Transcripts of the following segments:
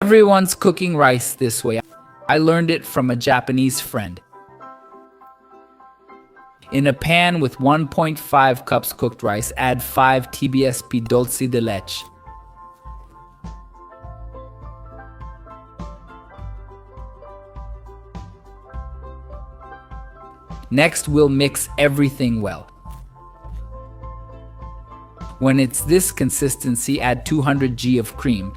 Everyone's cooking rice this way. I learned it from a Japanese friend. In a pan with 1.5 cups cooked rice, add 5 tablespoons dulce de leche. Next, we'll mix everything well. When it's this consistency, add 200 g of cream.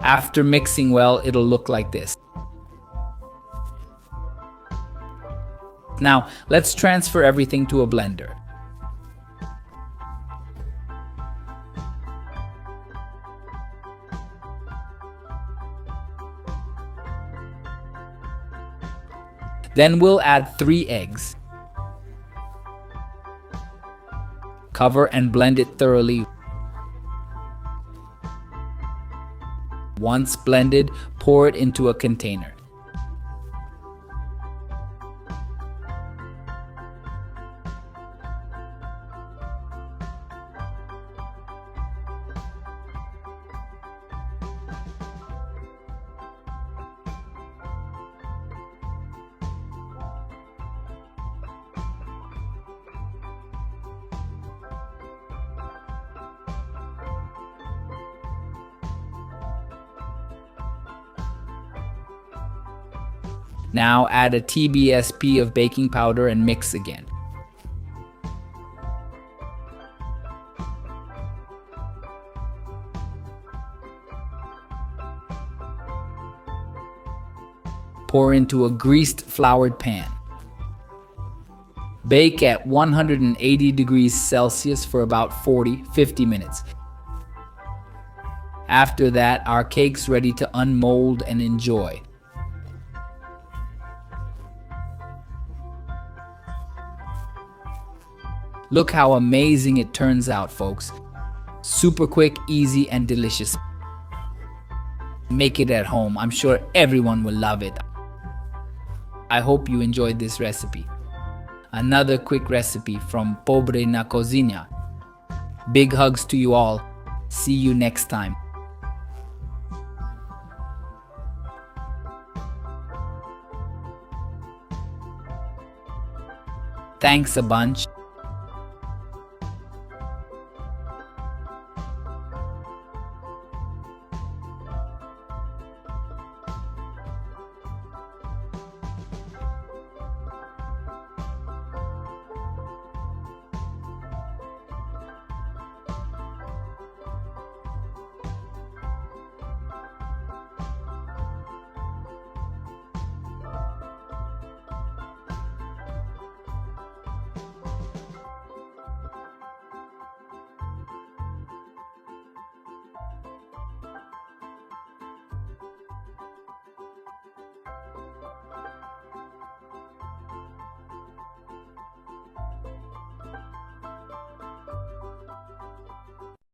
After mixing well, it'll look like this. Now, let's transfer everything to a blender. Then we'll add 3 eggs. Cover and blend it thoroughly. Once blended, pour it into a container. Now add a tablespoon of baking powder and mix again. Pour into a greased floured pan. Bake at 180 degrees Celsius for about 40-50 minutes. After that, our cake's ready to unmold and enjoy. Look how amazing it turns out, folks. Super quick, easy, and delicious. Make it at home. I'm sure everyone will love it. I hope you enjoyed this recipe. Another quick recipe from Pobre na Cocina. Big hugs to you all. See you next time. Thanks a bunch.